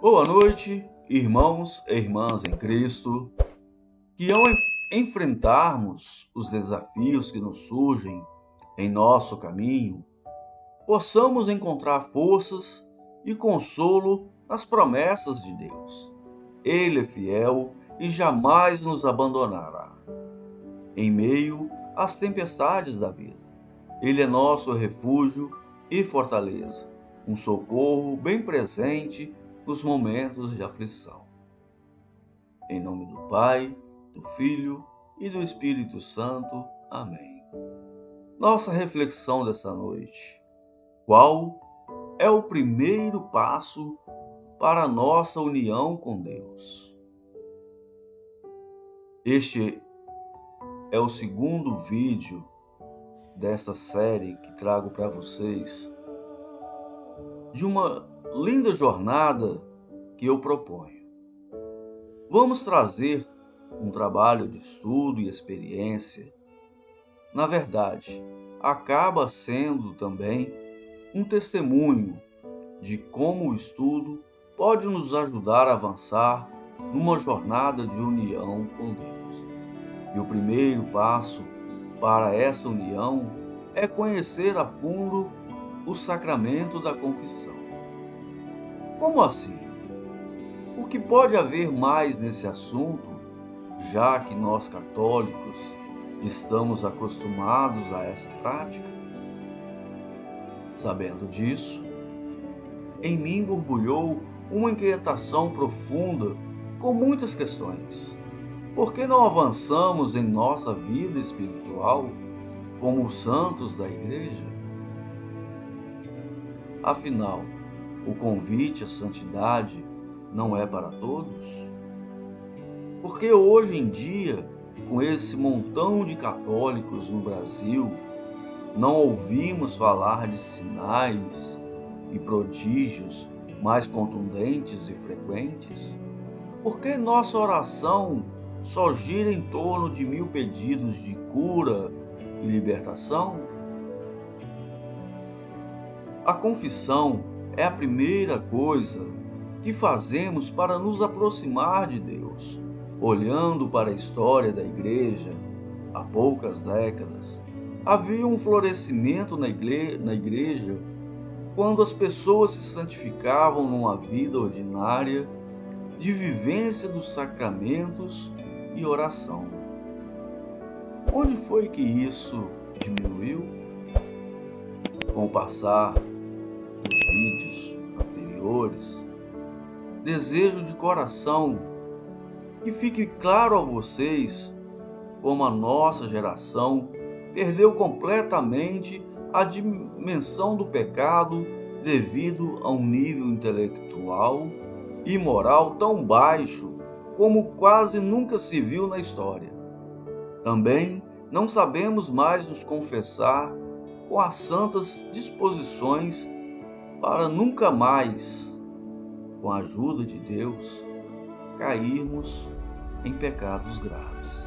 Boa noite, irmãos e irmãs em Cristo, que ao enfrentarmos os desafios que nos surgem em nosso caminho, possamos encontrar forças e consolo nas promessas de Deus. Ele é fiel e jamais nos abandonará. Em meio às tempestades da vida, Ele é nosso refúgio e fortaleza, um socorro bem presente nos momentos de aflição. Em nome do Pai, do Filho e do Espírito Santo. Amém. Nossa reflexão desta noite: qual é o primeiro passo para a nossa união com Deus? Este é o segundo vídeo desta série que trago para vocês, de uma linda jornada que eu proponho. Vamos trazer um trabalho de estudo e experiência. Na verdade, acaba sendo também um testemunho de como o estudo pode nos ajudar a avançar numa jornada de união com Deus. E o primeiro passo para essa união é conhecer a fundo o sacramento da confissão. Como assim? O que pode haver mais nesse assunto, já que nós católicos estamos acostumados a essa prática? Sabendo disso, em mim borbulhou uma inquietação profunda com muitas questões. Por que não avançamos em nossa vida espiritual como os santos da Igreja? Afinal, o convite à santidade não é para todos? Porque hoje em dia, com esse montão de católicos no Brasil, não ouvimos falar de sinais e prodígios mais contundentes e frequentes? Por que nossa oração só gira em torno de 1000 pedidos de cura e libertação? A confissão é a primeira coisa que fazemos para nos aproximar de Deus. Olhando para a história da Igreja, há poucas décadas, havia um florescimento na igreja quando as pessoas se santificavam numa vida ordinária de vivência dos sacramentos e oração. Onde foi que isso diminuiu? Com o passar dos vídeos anteriores, desejo de coração que fique claro a vocês como a nossa geração perdeu completamente a dimensão do pecado devido a um nível intelectual e moral tão baixo como quase nunca se viu na história. Também não sabemos mais nos confessar com as santas disposições para nunca mais, com a ajuda de Deus, cairmos em pecados graves.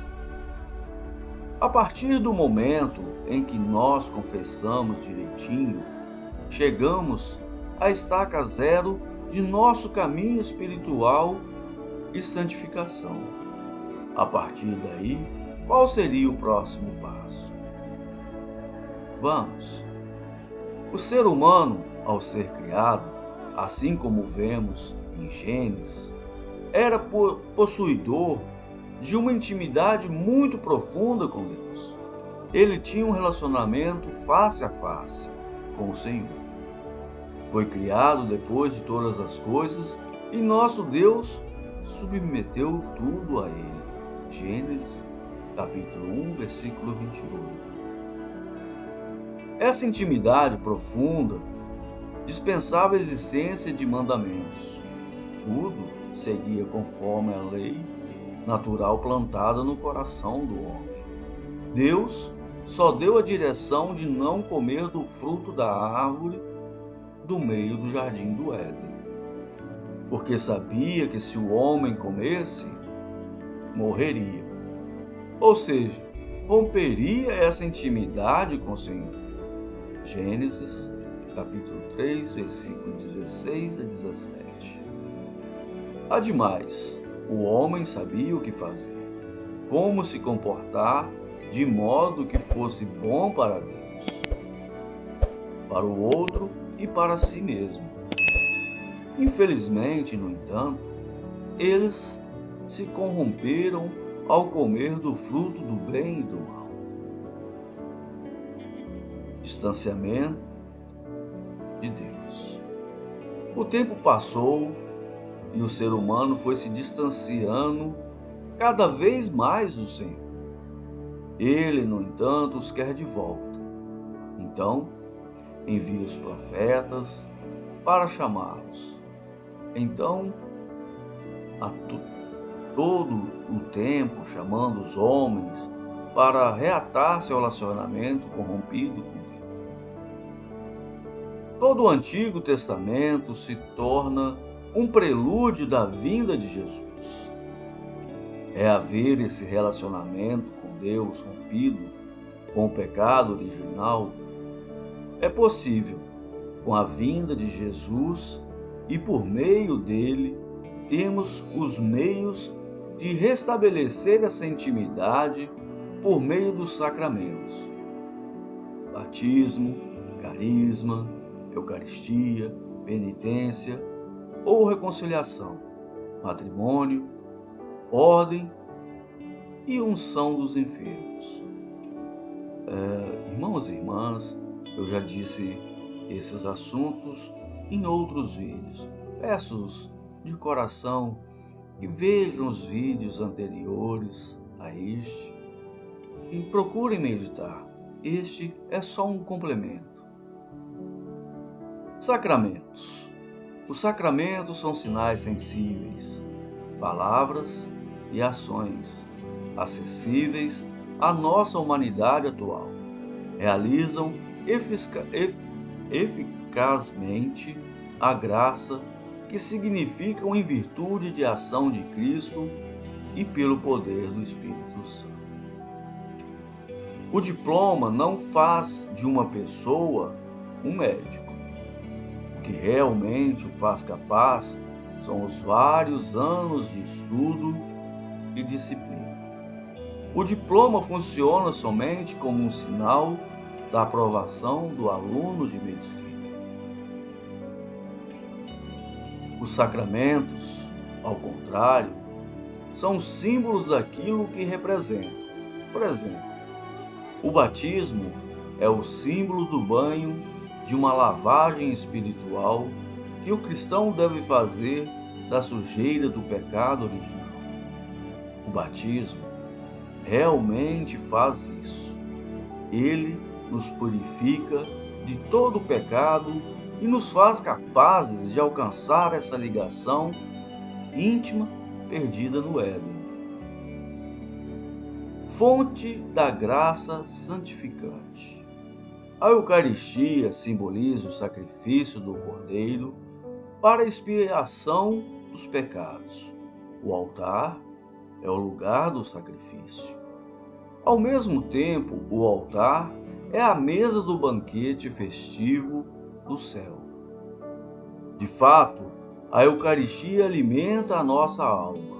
A partir do momento em que nós confessamos direitinho, chegamos à estaca zero de nosso caminho espiritual e santificação. A partir daí, qual seria o próximo passo? Vamos. O ser humano, ao ser criado, assim como vemos em Gênesis, era possuidor de uma intimidade muito profunda com Deus. Ele tinha um relacionamento face a face com o Senhor. Foi criado depois de todas as coisas e nosso Deus submeteu tudo a Ele. Gênesis, capítulo 1, versículo 28. Essa intimidade profunda dispensava a existência de mandamentos. Tudo seguia conforme a lei natural plantada no coração do homem. Deus só deu a direção de não comer do fruto da árvore do meio do jardim do Éden, porque sabia que se o homem comesse, morreria. Ou seja, romperia essa intimidade com o Senhor. Gênesis, capítulo 3, versículo 16 a 17. Ademais, o homem sabia o que fazer, como se comportar de modo que fosse bom para Deus, para o outro e para si mesmo. Infelizmente, no entanto, eles se corromperam ao comer do fruto do bem e do mal. Distanciamento de Deus. O tempo passou e o ser humano foi se distanciando cada vez mais do Senhor. Ele, no entanto, os quer de volta. Então, envia os profetas para chamá-los. Então, a todo o tempo, chamando os homens para reatar seu relacionamento corrompido com Deus. Todo o Antigo Testamento se torna um prelúdio da vinda de Jesus. É haver esse relacionamento com Deus rompido com o pecado original. É possível com a vinda de Jesus e por meio dele temos os meios de restabelecer essa intimidade por meio dos sacramentos: batismo, carisma, eucaristia, penitência ou reconciliação, matrimônio, ordem e unção dos enfermos. Irmãos e irmãs, eu já disse esses assuntos em outros vídeos. Peço de coração que vejam os vídeos anteriores a este e procurem meditar. Este é só um complemento. Sacramentos. Os sacramentos são sinais sensíveis, palavras e ações acessíveis à nossa humanidade atual. Realizam eficazmente a graça que significam em virtude de ação de Cristo e pelo poder do Espírito Santo. O diploma não faz de uma pessoa um médico. O que realmente o faz capaz são os vários anos de estudo e disciplina. O diploma funciona somente como um sinal da aprovação do aluno de medicina. Os sacramentos, ao contrário, são símbolos daquilo que representam. Por exemplo, o batismo é o símbolo do banho de uma lavagem espiritual que o cristão deve fazer da sujeira do pecado original. O batismo realmente faz isso. Ele nos purifica de todo o pecado e nos faz capazes de alcançar essa ligação íntima perdida no Éden. Fonte da graça santificante. A Eucaristia simboliza o sacrifício do Cordeiro para a expiação dos pecados. O altar é o lugar do sacrifício. Ao mesmo tempo, o altar é a mesa do banquete festivo do céu. De fato, a Eucaristia alimenta a nossa alma.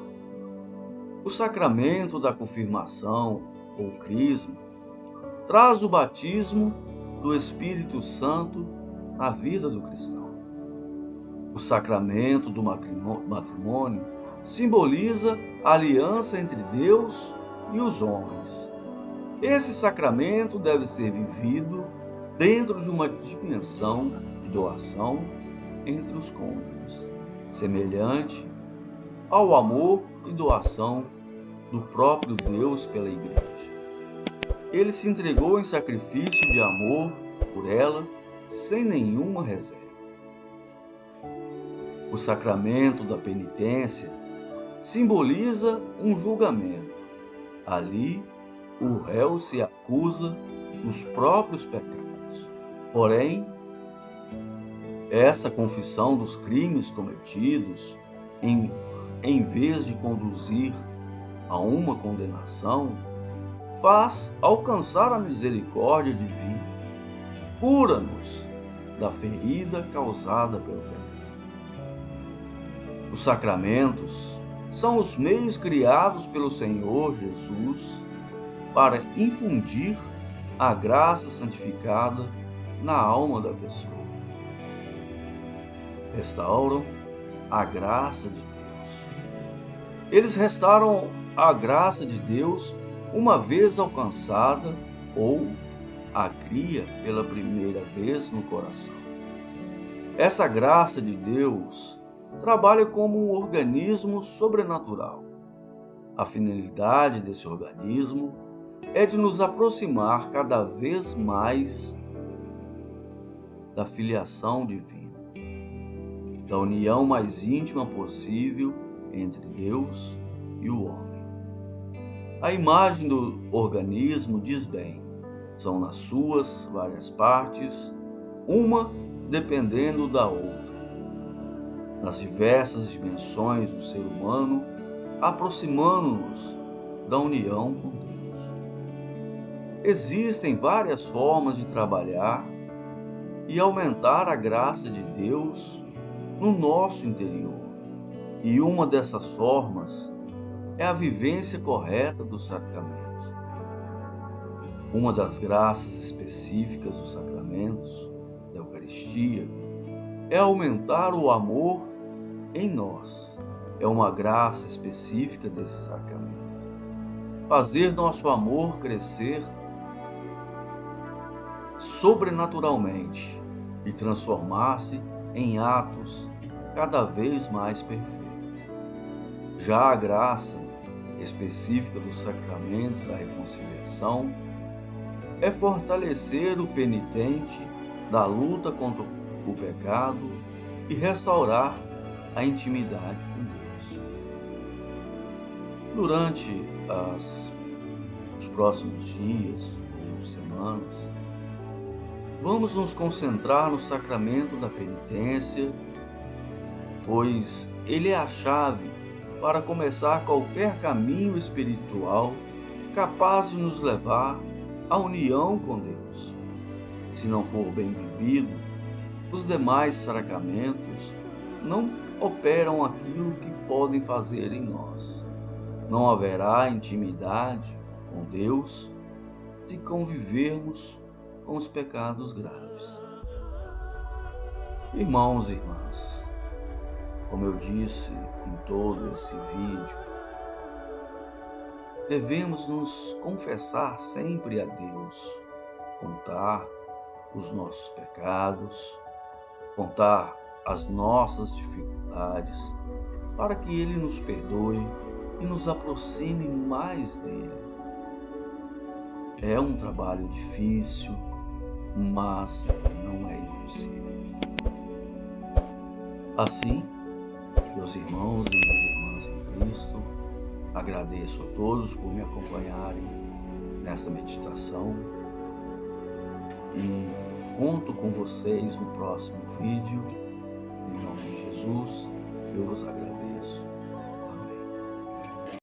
O sacramento da confirmação, ou crisma, traz o batismo do Espírito Santo na vida do cristão. O sacramento do matrimônio simboliza a aliança entre Deus e os homens. Esse sacramento deve ser vivido dentro de uma dimensão de doação entre os cônjuges, semelhante ao amor e doação do próprio Deus pela Igreja. Ele se entregou em sacrifício de amor por ela, sem nenhuma reserva. O sacramento da penitência simboliza um julgamento. Ali, o réu se acusa dos próprios pecados. Porém, essa confissão dos crimes cometidos, em vez de conduzir a uma condenação, faz alcançar a misericórdia divina. Cura-nos da ferida causada pelo pecado. Os sacramentos são os meios criados pelo Senhor Jesus para infundir a graça santificada na alma da pessoa. Restauram a graça de Deus. Eles restauram a graça de Deus uma vez alcançada ou a cria pela primeira vez no coração. Essa graça de Deus trabalha como um organismo sobrenatural. A finalidade desse organismo é de nos aproximar cada vez mais da filiação divina, da união mais íntima possível entre Deus e o homem. A imagem do organismo diz bem, são nas suas várias partes, uma dependendo da outra. Nas diversas dimensões do ser humano, aproximando-nos da união com Deus. Existem várias formas de trabalhar e aumentar a graça de Deus no nosso interior. E uma dessas formas é a vivência correta dos sacramentos. Uma das graças específicas dos sacramentos, da Eucaristia, é aumentar o amor em nós. É uma graça específica desse sacramento. Fazer nosso amor crescer sobrenaturalmente e transformar-se em atos cada vez mais perfeitos. Já a graça específica do sacramento da reconciliação é fortalecer o penitente da luta contra o pecado e restaurar a intimidade com Deus. Durante os próximos dias ou semanas, vamos nos concentrar no sacramento da penitência, pois ele é a chave para começar qualquer caminho espiritual capaz de nos levar à união com Deus. Se não for bem vivido, os demais sacramentos não operam aquilo que podem fazer em nós. Não haverá intimidade com Deus se convivermos com os pecados graves. Irmãos e irmãs, como eu disse em todo esse vídeo, devemos nos confessar sempre a Deus, contar os nossos pecados, contar as nossas dificuldades, para que Ele nos perdoe e nos aproxime mais dele. É um trabalho difícil, mas não é impossível. Assim, meus irmãos e minhas irmãs em Cristo, agradeço a todos por me acompanharem nesta meditação e conto com vocês no próximo vídeo. Em nome de Jesus, eu vos agradeço.